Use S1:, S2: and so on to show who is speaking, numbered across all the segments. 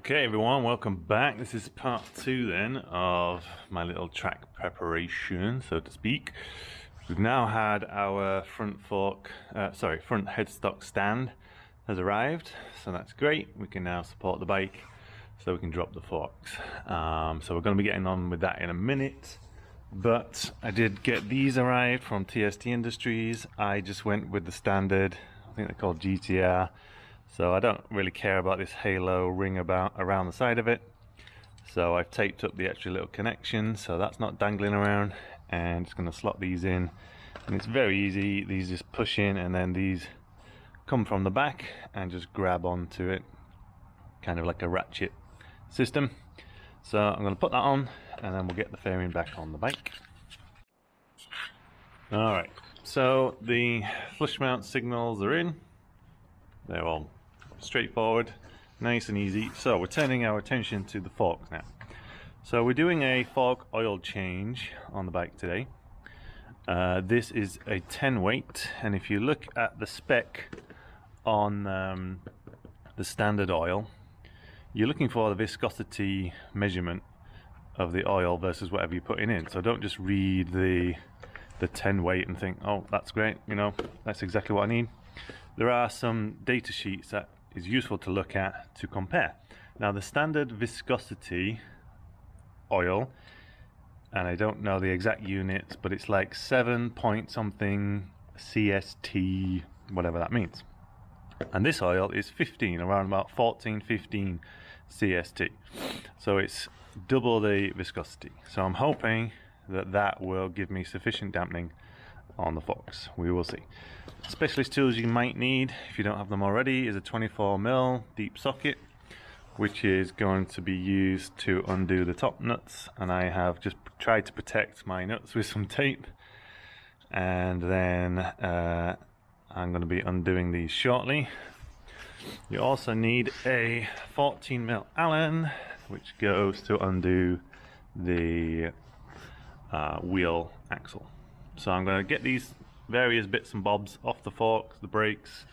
S1: Okay everyone, welcome back. This is part 2 then of my little track preparation, so to speak. We've now had our front headstock stand has arrived, so that's great. We can now support the bike so we can drop the forks. So we're going to be getting on with that in a minute, but I did get these arrived from TST Industries. I just went with the standard, I think they're called GTR. So I don't really care about this halo ring around the side of it. So I've taped up the extra little connection so that's not dangling around, and just going to slot these in. And it's very easy. These just push in and then these come from the back and just grab onto it, kind of like a ratchet system. So I'm going to put that on and then we'll get the fairing back on the bike. Alright, so the flush mount signals are in. They're all straightforward, nice and easy. So we're turning our attention to the forks now. So we're doing a fork oil change on the bike today. This is a 10 weight, and if you look at the spec on the standard oil, you're looking for the viscosity measurement of the oil versus whatever you're putting in. So don't just read the 10 weight and think, oh, that's great, you know, that's exactly what I need. There are some data sheets that is useful to look at to compare. Now the standard viscosity oil, and I don't know the exact units, but it's like 7 point something CST, whatever that means. And this oil is 15, around about 14, 15 CST. So it's double the viscosity. So I'm hoping that that will give me sufficient dampening on the forks. We will see. Specialist tools you might need, if you don't have them already, is a 24mm deep socket, which is going to be used to undo the top nuts, and I have just tried to protect my nuts with some tape, and then I'm going to be undoing these shortly. You also need a 14mm Allen, which goes to undo the wheel axle. So I'm going to get these various bits and bobs off the forks, the brakes,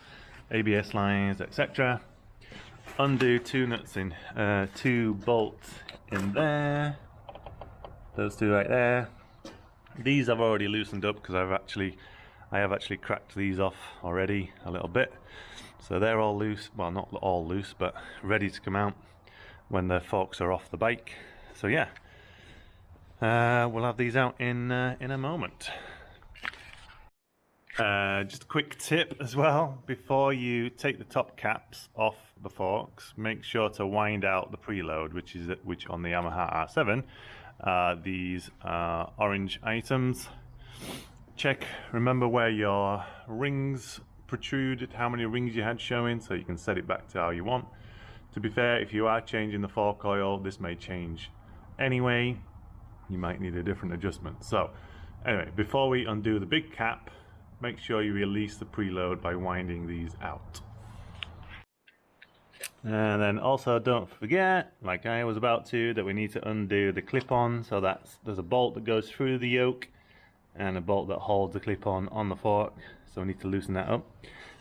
S1: ABS lines, etc. Undo two nuts in, two bolts in there. Those two right there. These I've already loosened up because I have actually cracked these off already a little bit. So they're all loose, well not all loose, but ready to come out when the forks are off the bike. So yeah, we'll have these out in a moment. Just a quick tip as well, before you take the top caps off the forks, make sure to wind out the preload, which on the Yamaha R7, these orange items. Remember where your rings protruded, how many rings you had showing, so you can set it back to how you want. To be fair, if you are changing the fork oil, this may change anyway. You might need a different adjustment. So anyway, before we undo the big cap, make sure you release the preload by winding these out. And then also don't forget, like I was about to, that we need to undo the clip-on. So there's a bolt that goes through the yoke and a bolt that holds the clip-on on the fork. So we need to loosen that up.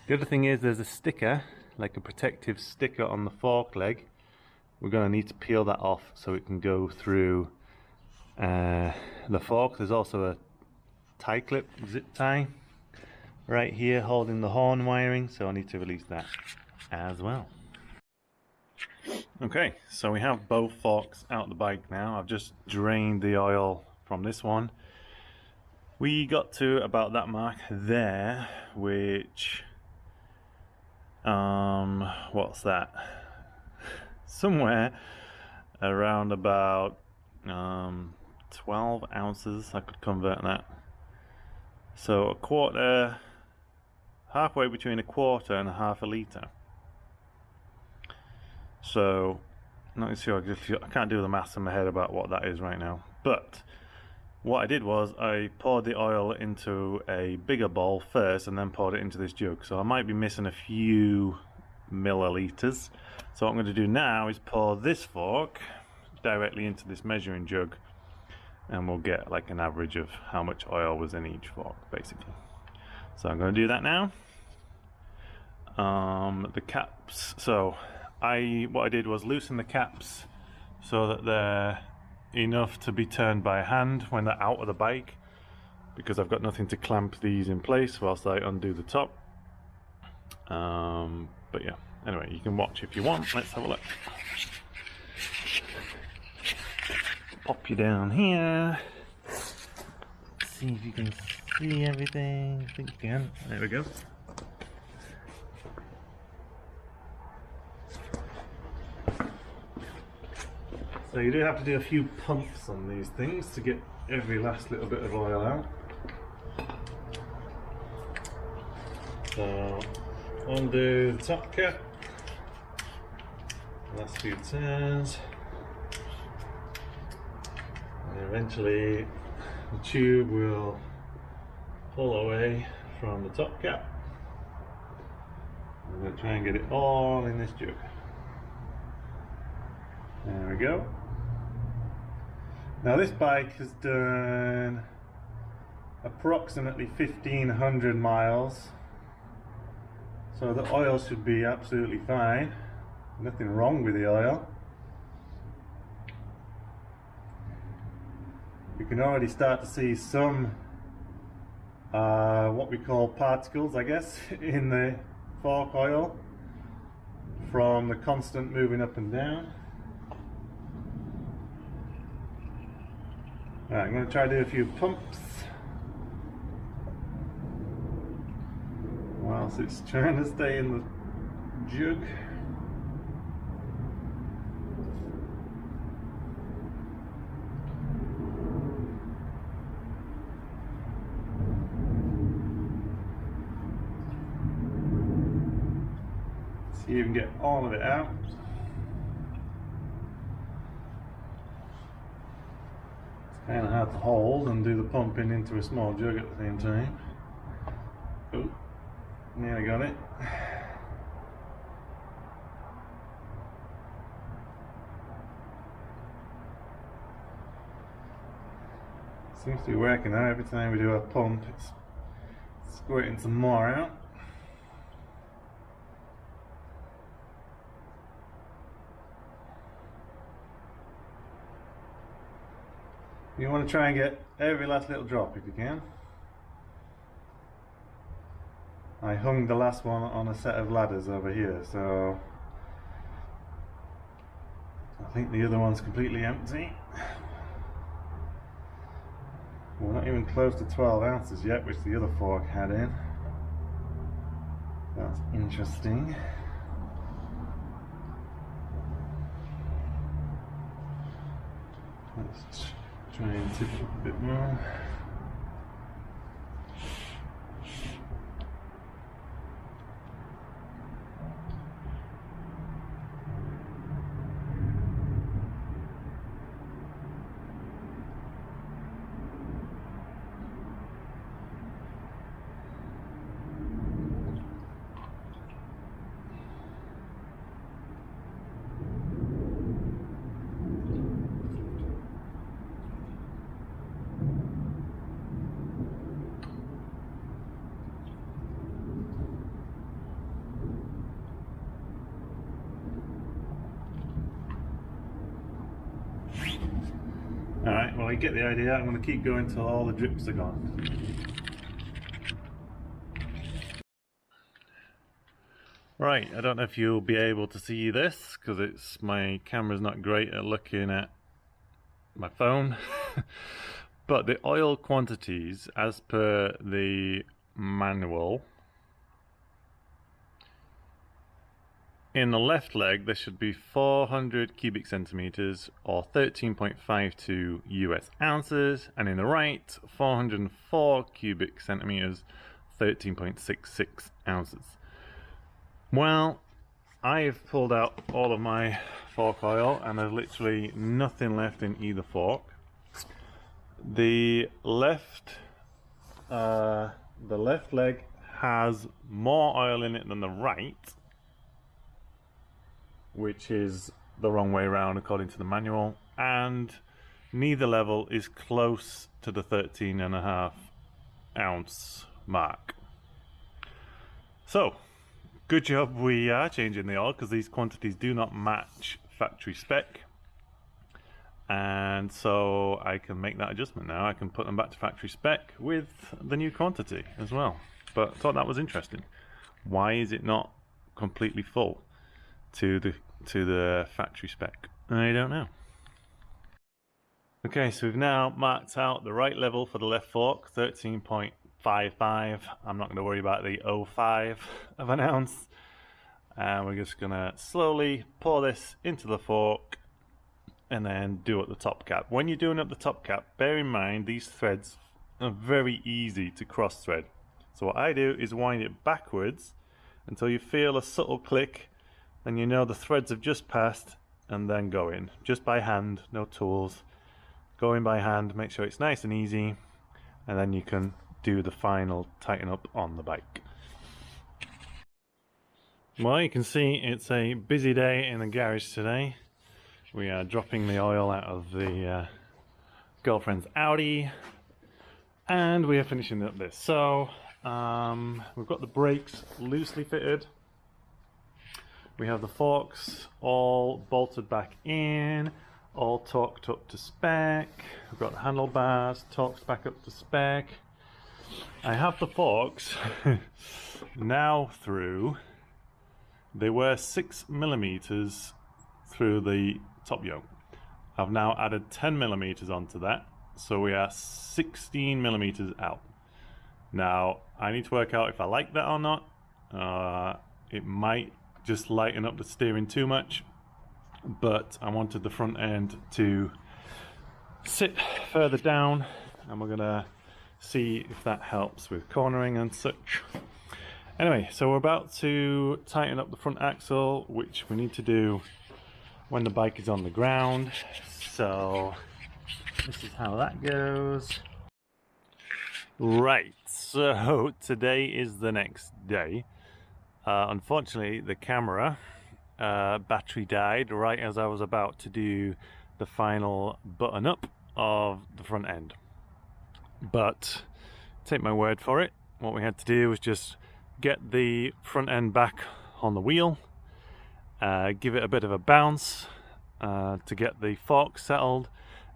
S1: The other thing is there's a sticker, like a protective sticker on the fork leg. We're going to need to peel that off so it can go through the fork. There's also a tie clip, zip tie, right here holding the horn wiring, so I need to release that as well. Okay, so we have both forks out the bike now. I've just drained the oil from this one. We got to about that mark there, which what's that? Somewhere around about 12 ounces. I could convert that. So a quarter, halfway between a quarter and a half a litre. So not sure, I can't do the maths in my head about what that is right now, but what I did was I poured the oil into a bigger bowl first and then poured it into this jug. So I might be missing a few milliliters. So what I'm going to do now is pour this fork directly into this measuring jug, and we'll get like an average of how much oil was in each fork basically. So I'm going to do that now. The caps, so what I did was loosen the caps so that they're enough to be turned by hand when they're out of the bike, because I've got nothing to clamp these in place whilst I undo the top. But yeah, anyway, you can watch if you want. Let's have a look. Pop you down here. See if you can see everything. I think you can. There we go. So you do have to do a few pumps on these things to get every last little bit of oil out. So undo the top cap, last few turns, and eventually the tube will pull away from the top cap. I'm going to try and get it all in this jug. There we go. Now this bike has done approximately 1,500 miles, so the oil should be absolutely fine. Nothing wrong with the oil. You can already start to see some what we call particles, I guess, in the fork oil from the constant moving up and down. Right, I'm going to try to do a few pumps whilst it's trying to stay in the jug. See if you can get all of it out. Kind of hard to hold and do the pumping into a small jug at the same time. Oh, nearly got it. Seems to be working now. Every time we do a pump, it's squirting some more out. You want to try and get every last little drop if you can. I hung the last one on a set of ladders over here, so I think the other one's completely empty. We're not even close to 12 ounces yet, which the other fork had in. That's interesting. Let's try and tip it a bit more. Alright, well, I get the idea. I'm going to keep going till all the drips are gone. Right, I don't know if you'll be able to see this because my camera's not great at looking at my phone. But the oil quantities as per the manual, in the left leg there should be 400 cubic centimeters or 13.52 US ounces, and in the right 404 cubic centimeters, 13.66 ounces. Well, I've pulled out all of my fork oil and there's literally nothing left in either fork. The left leg has more oil in it than the right, which is the wrong way around according to the manual, and neither level is close to the 13.5 ounce mark. So good job we are changing the oil, because these quantities do not match factory spec. And so I can make that adjustment now. I can put them back to factory spec with the new quantity as well. But I thought that was interesting. Why is it not completely full to the factory spec? I don't know. Okay, so we've now marked out the right level for the left fork, 13.55. I'm not going to worry about the 0.5 of an ounce. And we're just going to slowly pour this into the fork and then do at the top cap. When you're doing up the top cap, bear in mind these threads are very easy to cross thread. So what I do is wind it backwards until you feel a subtle click, and you know the threads have just passed, and then go in. Just by hand, no tools. Go in by hand, make sure it's nice and easy, and then you can do the final tighten up on the bike. Well, you can see it's a busy day in the garage today. We are dropping the oil out of the girlfriend's Audi, and we are finishing up this. So we've got the brakes loosely fitted. We have the forks all bolted back in, all torqued up to spec. We've got the handlebars torqued back up to spec. I have the forks now through. They were 6mm through the top yoke. I've now added 10mm onto that, so we are 16mm out. Now I need to work out if I like that or not. It might just lighten up the steering too much, but I wanted the front end to sit further down, and we're gonna see if that helps with cornering and such. Anyway, so we're about to tighten up the front axle, which we need to do when the bike is on the ground. So this is how that goes. Right, so today is the next day. Unfortunately, the camera battery died right as I was about to do the final button up of the front end. But take my word for it, what we had to do was just get the front end back on the wheel, give it a bit of a bounce to get the fork settled,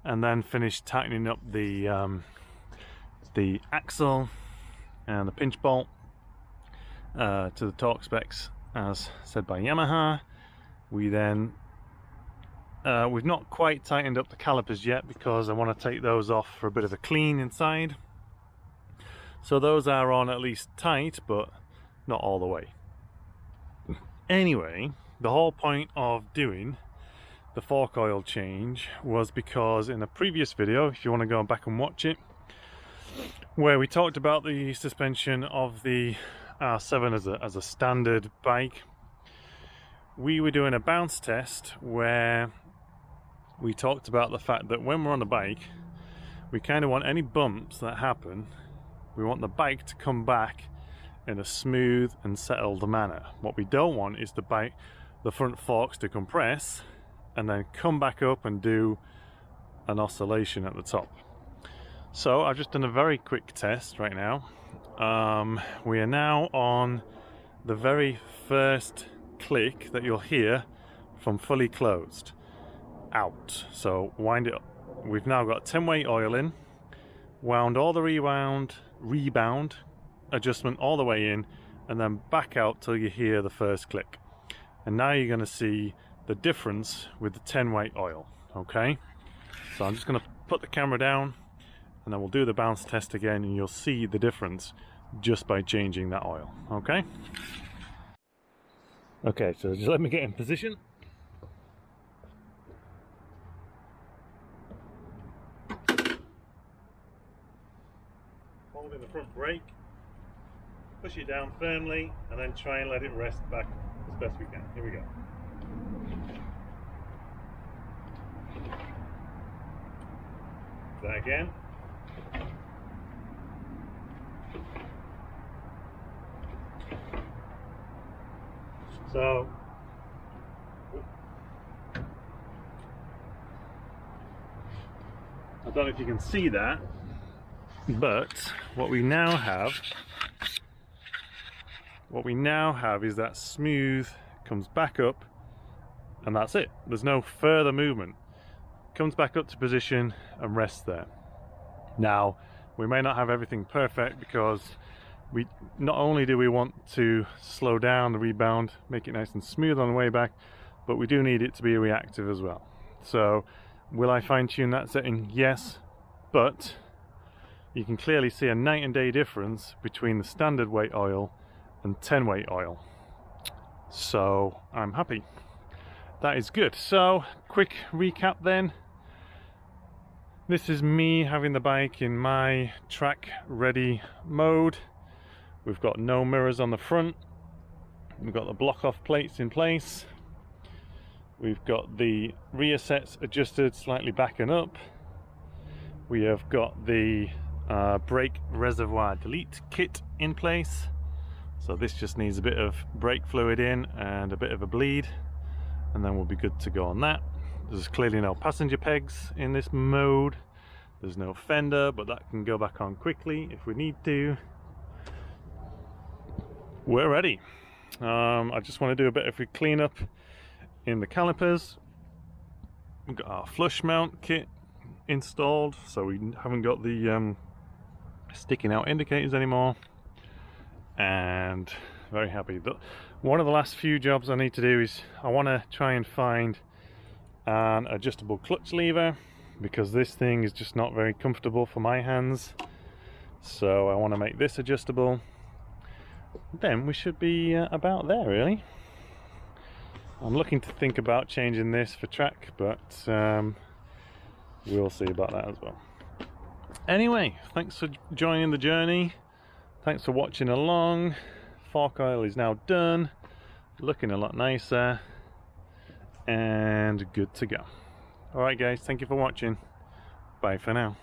S1: and then finish tightening up the axle and the pinch bolt to the torque specs as said by Yamaha. We then we've not quite tightened up the calipers yet because I want to take those off for a bit of a clean inside. So those are on at least tight, but not all the way. Anyway, the whole point of doing the fork oil change was because in a previous video, if you want to go back and watch it, where we talked about the suspension of the R7 as a standard bike, we were doing a bounce test where we talked about the fact that when we're on the bike, we kind of want any bumps that happen, we want the bike to come back in a smooth and settled manner. What we don't want is the front forks to compress and then come back up and do an oscillation at the top. So I've just done a very quick test right now. We are now on the very first click that you'll hear from fully closed out. So wind it up. We've now got 10-weight oil in, wound all the rebound adjustment all the way in, and then back out till you hear the first click. And now you're going to see the difference with the 10-weight oil. Okay, so I'm just going to put the camera down and then we'll do the bounce test again, and you'll see the difference just by changing that oil. Okay, so just let me get in position. Holding the front brake, push it down firmly, and then try and let it rest back as best we can. Here we go. That again. So I don't know if you can see that, but what we now have what we now have is that smooth comes back up, and that's it. There's no further movement. Comes back up to position and rests there. Now, we may not have everything perfect because we not only do we want to slow down the rebound, make it nice and smooth on the way back, but we do need it to be reactive as well. So will I fine-tune that setting? Yes, but you can clearly see a night and day difference between the standard weight oil and 10 weight oil. So I'm happy. That is good. So quick recap then. This is me having the bike in my track ready mode. We've got no mirrors on the front. We've got the block off plates in place. We've got the rear sets adjusted slightly back and up. We have got the brake reservoir delete kit in place. So this just needs a bit of brake fluid in and a bit of a bleed, and then we'll be good to go on that. There's clearly no passenger pegs in this mode. There's no fender, but that can go back on quickly if we need to. We're ready. I just want to do a bit of a cleanup in the calipers. We've got our flush mount kit installed, so we haven't got the sticking out indicators anymore, and very happy. One of the last few jobs I need to do is I want to try and find an adjustable clutch lever, because this thing is just not very comfortable for my hands. So I want to make this adjustable. Then we should be about there, really. I'm looking to think about changing this for track, but we'll see about that as well. Anyway, thanks for joining the journey. Thanks for watching along. Fork oil is now done, looking a lot nicer, and good to go. Alright guys, thank you for watching. Bye for now.